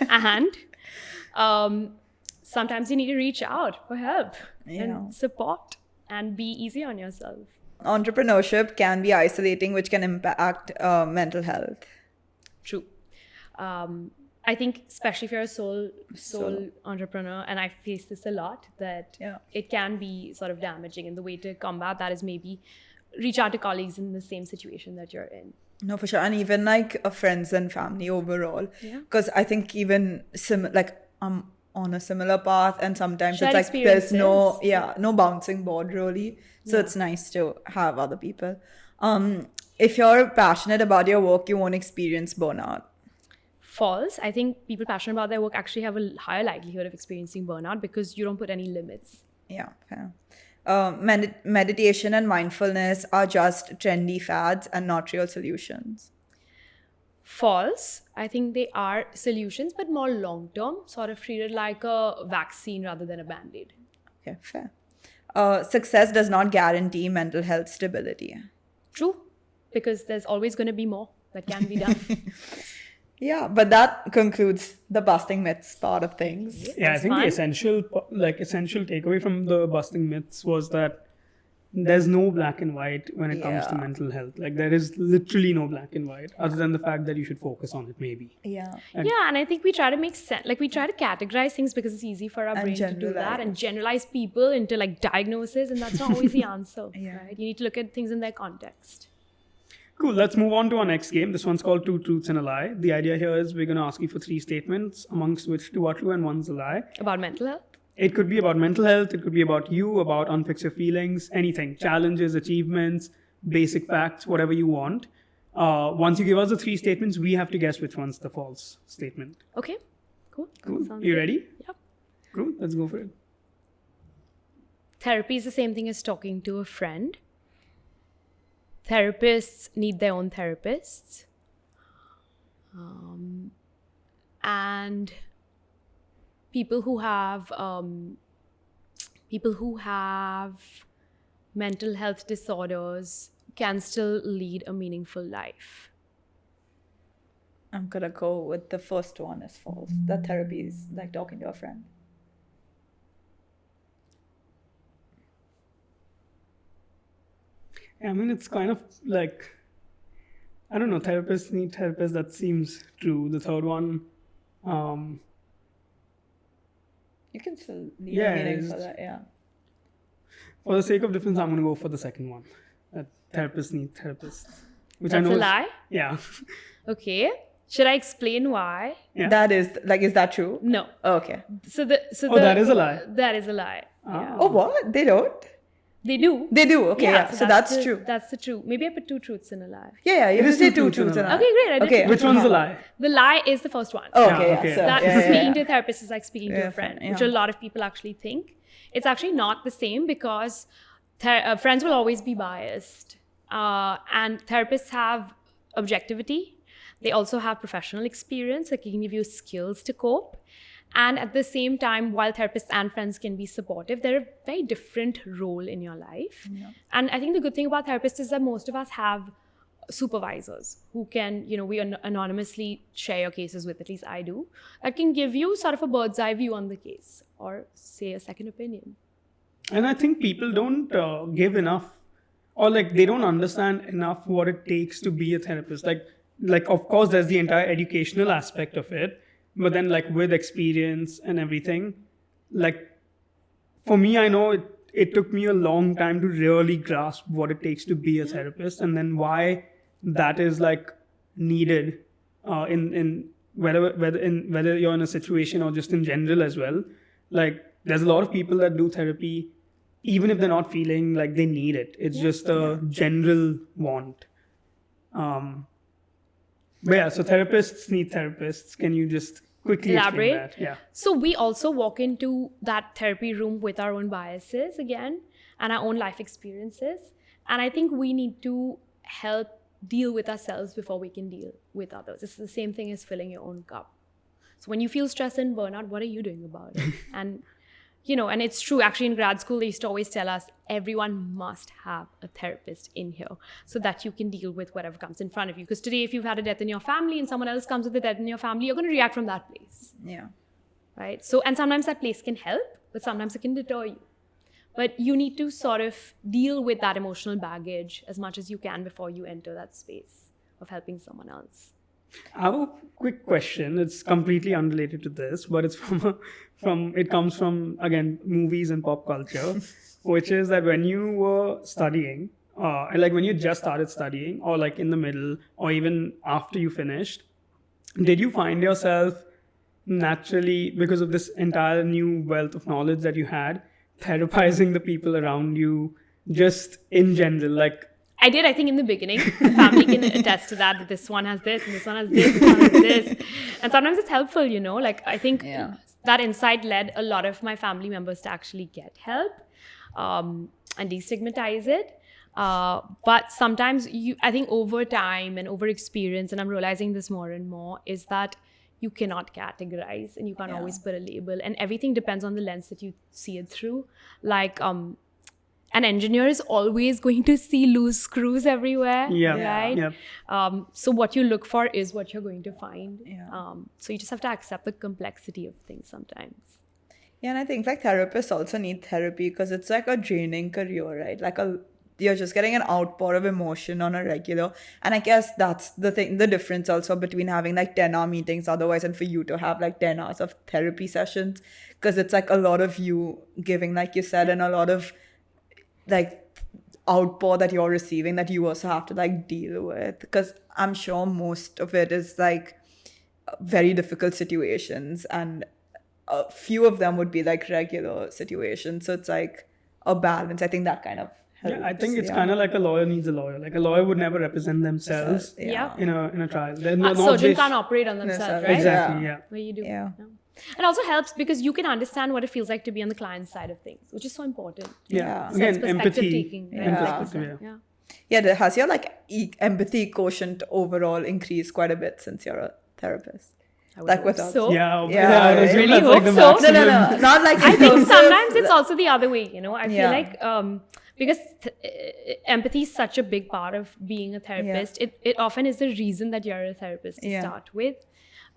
And sometimes you need to reach out for help and support and be easy on yourself. Entrepreneurship can be isolating, which can impact mental health. True. I think especially if you're a sole entrepreneur, and I face this a lot, that it can be sort of damaging, and the way to combat that is maybe reach out to colleagues in the same situation that you're in. No, for sure. And even like friends and family overall. Yeah. Because I think even I'm on a similar path, and sometimes Shared it's like there's no experiences. no bouncing board really. So it's nice to have other people. If you're passionate about your work, you won't experience burnout. False. I think people passionate about their work actually have a higher likelihood of experiencing burnout because you don't put any limits. Yeah, fair. Meditation and mindfulness are just trendy fads and not real solutions. False. I think they are solutions, but more long-term, sort of treated like a vaccine rather than a band-aid. Okay, fair. Success does not guarantee mental health stability. True, because there's always going to be more that can be done. Yeah, but that concludes the busting myths part of things. Yeah, I That's think fine. the essential takeaway from the busting myths was that there's no black and white when it comes to Yeah. mental health. Like there is literally no black and white, other than the fact that you should focus on it maybe. Yeah. Yeah, and I think we try to make sense, like we try to categorize things because it's easy for our And brain to do that generalize. and generalize people into like diagnosis, and that's not always the answer, Yeah. right? You need to look at things in their context. Cool, let's move on to our next game. This one's called Two Truths and a Lie. The idea here is we're going to ask you for 3 statements, amongst which 2 are true and 1's a lie. About mental health? It could be about mental health, it could be about you, about unfix your feelings, anything. Challenges, achievements, basic facts, whatever you want. Once you give us the 3 statements, we have to guess which one's the false statement. Okay, cool. Cool. Sounds You good. ready? Yep. Cool. Let's go for it. Therapy is the same thing as talking to a friend. Therapists need their own therapists. And people who have mental health disorders can still lead a meaningful life. I'm gonna go with the first one is false. That therapy is like talking to a friend. I mean, it's kind of like, I don't know, therapists need therapists. That seems true. The third one, You can still leave Yeah, a meaning it's- for that, yeah. for the sake of difference, I'm going to go for the second one. That therapists need therapists. Which I That's know a is- lie? Yeah. Okay. Should I explain why? Yeah. That is like, is that true? No. Okay. So that is a lie. That is a lie. Yeah. Oh, what? They don't? They do. They do. Okay, yeah. So that's the- true. That's the truth. Maybe I put 2 truths in a lie. Yeah, you It have to is say two two truths and a truths and a lie. lie. Okay, great. I did Okay. it. Which one's the lie? The lie is the first one. Oh, Yeah, okay, okay. yeah. So, That yeah, yeah, speaking yeah. to a therapist is like speaking to Yeah, a friend, yeah. which a lot of people actually think. It's actually not the same because friends will always be biased. And therapists have objectivity. They also have professional experience that can give you skills to cope. And at the same time, while therapists and friends can be supportive, they're a very different role in your life. Yeah. And I think the good thing about therapists is that most of us have supervisors who can, we anonymously share your cases with, at least I do, that can give you sort of a bird's eye view on the case or say a second opinion. And I think people don't give enough, or like they don't understand enough what it takes to be a therapist. Like of course there's the entire educational aspect of it, but then like with experience and everything, like for me, I know it took me a long time to really grasp what it takes to be a therapist, and then why that is like needed in whether you're in a situation or just in general as well. Like there's a lot of people that do therapy even if they're not feeling like they need it. It's just a general want. But yeah, so therapists need therapists. Can you just quickly Elaborate? explain that? Yeah. So we also walk into that therapy room with our own biases again and our own life experiences. And I think we need to help deal with ourselves before we can deal with others. It's the same thing as filling your own cup. So when you feel stress and burnout, what are you doing about it? And and it's true. Actually, in grad school, they used to always tell us everyone must have a therapist in here so that you can deal with whatever comes in front of you. Because today, if you've had a death in your family and someone else comes with a death in your family, you're going to react from that place. Yeah. Right? So, and sometimes that place can help, but sometimes it can deter you. But you need to sort of deal with that emotional baggage as much as you can before you enter that space of helping someone else. I have a quick question. It's completely unrelated to this, but it's it comes from, again, movies and pop culture, which is that when you were studying, like when you just started studying, or like in the middle, or even after you finished, did you find yourself naturally, because of this entire new wealth of knowledge that you had, therapizing the people around you just in general? Like, I did, I think, in the beginning. The family can attest to that this one has this, and this one has this, this one has this. And sometimes it's helpful, Like, I think that insight led a lot of my family members to actually get help and destigmatize it. But sometimes, I think over time and over experience, and I'm realizing this more and more, is that you cannot categorize and you can't always put a label. And everything depends on the lens that you see it through. Like, an engineer is always going to see loose screws everywhere, right? Yeah. So what you look for is what you're going to find. Yeah. So you just have to accept the complexity of things sometimes. Yeah, and I think like therapists also need therapy because it's like a draining career, right? Like you're just getting an outpour of emotion on a regular. And I guess that's the difference also between having like 10-hour meetings otherwise and for you to have like 10 hours of therapy sessions, because it's like a lot of you giving, like you said, and a lot of like outpour that you're receiving that you also have to like deal with, because I'm sure most of it is like very difficult situations and a few of them would be like regular situations, so it's like a balance. I think that kind of helps. Yeah, I think it's kind of like a lawyer needs a lawyer. Like a lawyer would never represent themselves in a trial. Surgeons can't operate on themselves, right? Exactly, yeah. What you do. Yeah. And also helps because you can understand what it feels like to be on the client side of things, which is so important. Yeah. Again, Perspective empathy. taking. Has your like empathy quotient overall increased quite a bit since you're a therapist? I would Like hope without so. Yeah, I assume really that's like the hope so. maximum. No, not like I think sometimes it's also the other way, I feel Yeah. like because empathy is such a big part of being a therapist. It often is the reason that you're a therapist to start with.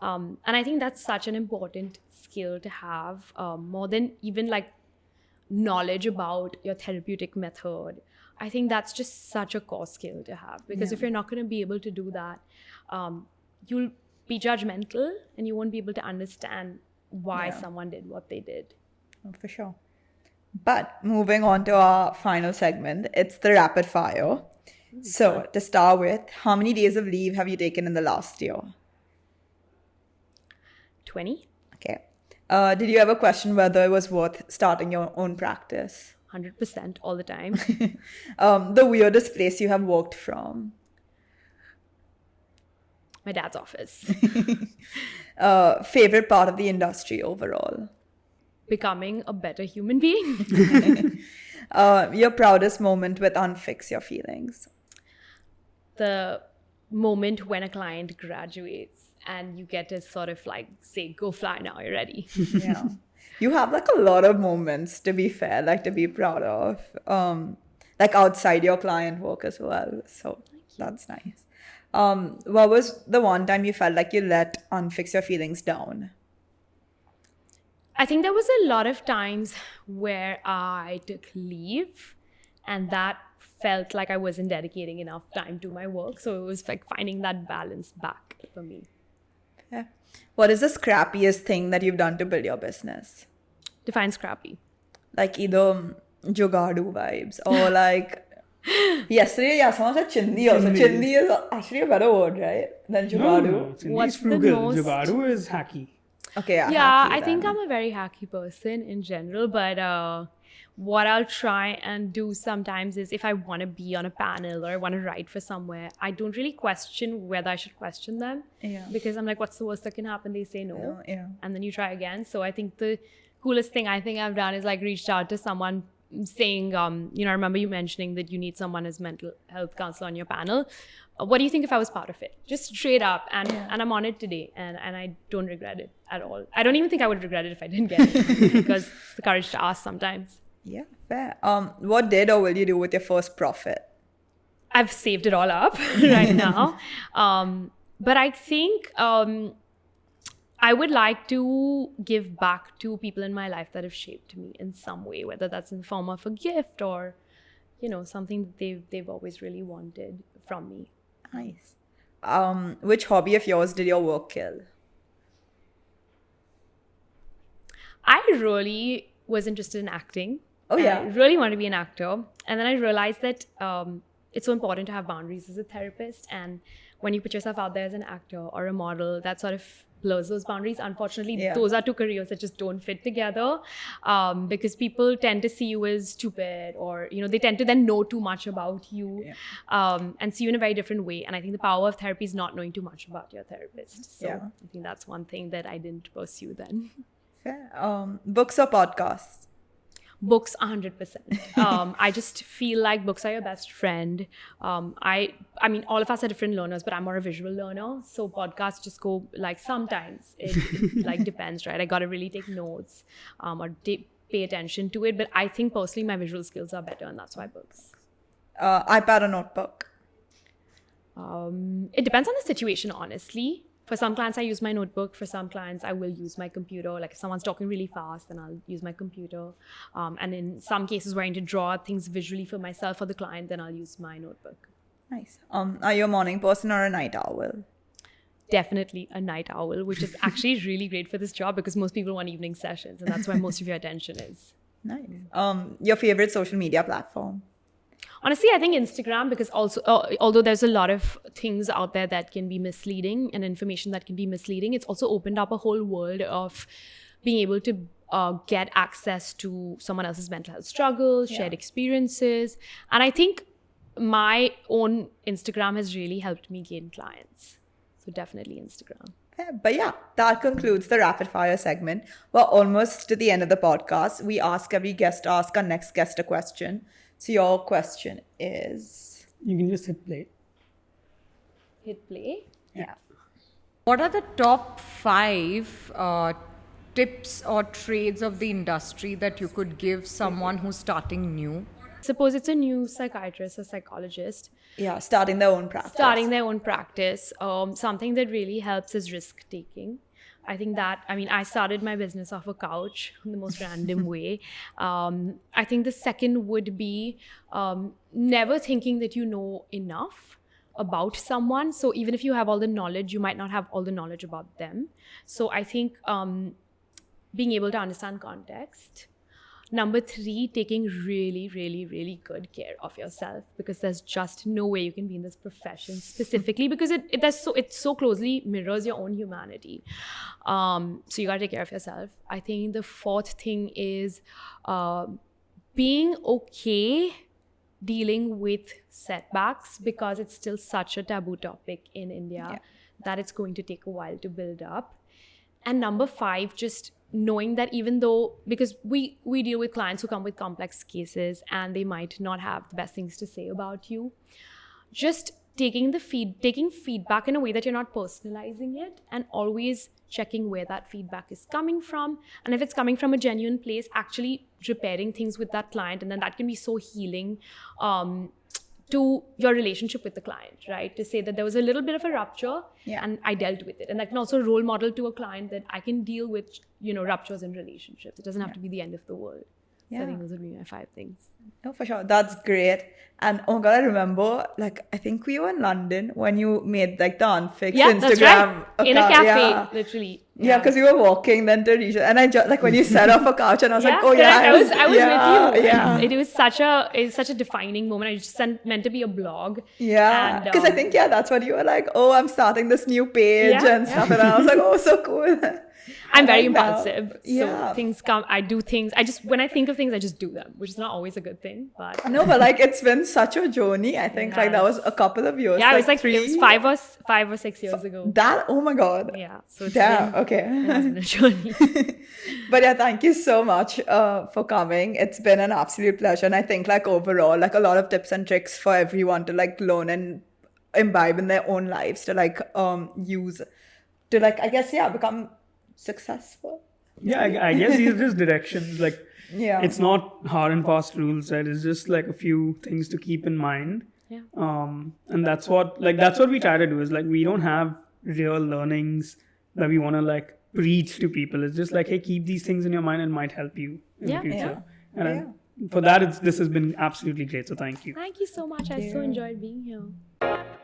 And I think that's such an important skill to have, more than even like knowledge about your therapeutic method. I think that's just such a core skill to have, because if you're not going to be able to do that, you'll be judgmental and you won't be able to understand why someone did what they did. Oh, for sure. But moving on to our final segment, it's the rapid fire. So to start with, how many days of leave have you taken in the last year? 20? Okay. Did you ever question whether it was worth starting your own practice? 100% all the time. The weirdest place you have worked from? My dad's office. Favorite part of the industry overall? Becoming a better human being. Your proudest moment with UnFix Your Feelings? The moment when a client graduates and you get to sort of like say, go fly now, you're ready. Yeah. You have like a lot of moments, to be fair, like to be proud of, like outside your client work as well. So that's nice. What was the one time you felt like you let UnFix Your Feelings down? I think there was a lot of times where I took leave and that felt like I wasn't dedicating enough time to my work. So it was like finding that balance back for me. Yeah. What is the scrappiest thing that you've done to build your business? Define scrappy. Like either jugadu vibes or like yesterday, someone said chindi also. Chindi is actually a better word, right? Than jugadu. No, What's it's the frugal. most- Jugadu is hacky. Okay, Yeah, happy I think then. I'm a very hacky person in general, but what I'll try and do sometimes is if I want to be on a panel or I want to write for somewhere, I don't really question whether I should question them. Yeah. Because I'm like, what's the worst that can happen? They say no. Yeah. And then you try again. So I think the coolest thing I think I've done is like reached out to someone saying, I remember you mentioning that you need someone as mental health counselor on your panel. What do you think if I was part of it? Just straight up. And I'm on it today. And I don't regret it at all. I don't even think I would regret it if I didn't get it because it's the courage to ask sometimes. Yeah, fair. What did or will you do with your first profit? I've saved it all up right now. But I think I would like to give back to people in my life that have shaped me in some way, whether that's in the form of a gift or, something that they've always really wanted from me. Nice. Which hobby of yours did your work kill? I really was interested in acting. Oh, yeah. I really wanted to be an actor. And then I realized that it's so important to have boundaries as a therapist. And when you put yourself out there as an actor or a model, that sort of blurs those boundaries. Unfortunately, those are two careers that just don't fit together because people tend to see you as stupid or, they tend to then know too much about you and see you in a very different way. And I think the power of therapy is not knowing too much about your therapist. So I think that's one thing that I didn't pursue then. Fair. Books or podcasts? Books, 100%. I just feel like books are your best friend. I mean, all of us are different learners, but I'm more a visual learner. So podcasts just go like sometimes. It like depends, right? I got to really take notes or pay attention to it. But I think personally my visual skills are better, and that's why books. iPad or notebook? It depends on the situation, honestly. For some clients, I use my notebook. For some clients, I will use my computer. Like if someone's talking really fast, then I'll use my computer. And in some cases where I need to draw things visually for myself or the client, then I'll use my notebook. Nice. Are you a morning person or a night owl? Definitely a night owl, which is actually really great for this job because most people want evening sessions, and that's where most of your attention is. Nice. Your favorite social media platform? Honestly, I think Instagram, because also, although there's a lot of things out there that can be misleading and information that can be misleading, it's also opened up a whole world of being able to get access to someone else's mental health struggles, shared experiences. And I think my own Instagram has really helped me gain clients. So definitely Instagram. But yeah, that concludes the rapid fire segment. We're almost to the end of the podcast. We ask every guest to ask our next guest a question. So your question is... You can just hit play. Hit play? Yeah. What are the top 5 tips or trades of the industry that you could give someone who's starting new? Suppose it's a new psychiatrist or psychologist. Yeah, starting their own practice. Something that really helps is risk-taking. I think I started my business off a couch in the most random way. I think the second would be never thinking that you know enough about someone. So even if you have all the knowledge, you might not have all the knowledge about them. So I think being able to understand context. Number 3, taking really, really, really good care of yourself, because there's just no way you can be in this profession specifically because it so closely mirrors your own humanity. So you gotta take care of yourself. I think the 4th thing is being okay dealing with setbacks, because it's still such a taboo topic in India that it's going to take a while to build up. And number 5, just knowing that even though, because we deal with clients who come with complex cases and they might not have the best things to say about you, just taking feedback in a way that you're not personalizing it, and always checking where that feedback is coming from. And if it's coming from a genuine place, actually repairing things with that client, and then that can be so healing to your relationship with the client, right? To say that there was a little bit of a rupture and I dealt with it. And that can also role model to a client that I can deal with, ruptures in relationships. It doesn't have to be the end of the world. So I think those would be my 5 things. No, for sure. That's great. And oh my God, I remember, I think we were in London when you made the UnFix Instagram that's right. In a account. cafe, literally. Yeah, because we were walking then to reach it. And I just, when you sat off a couch and I was like, oh correct. yeah. I was with you. Yeah. It was such a defining moment. I just meant to be a blog. Yeah. Because I think, that's what you were like, oh, I'm starting this new page and stuff. And I was like, oh, so cool. I'm very like that. impulsive. Yeah. So things come, I do things. When I think of things, I just do them, which is not always a good thing. But No, but like it's been such a journey. I think like that was a couple of years. yeah, it was like three. it was 5 or 6 years ago. That, oh my God. Yeah. So it's Damn, been, okay. it has been a journey. But yeah, thank you so much for coming. It's been an absolute pleasure. And I think like overall, like a lot of tips and tricks for everyone to like learn and imbibe in their own lives to like use to like, I guess, yeah, become successful. Yeah, I guess these are just directions. Like, Yeah. it's not hard and fast rules, right? It's just like a few things to keep in mind. Yeah. And that's what we try to do, is like, we don't have real learnings that we want to like preach to people. It's just like, hey, keep these things in your mind and might help you in Yeah. the future. Yeah. And for that, this has been absolutely great. So thank you. Thank you so much. I so enjoyed being here.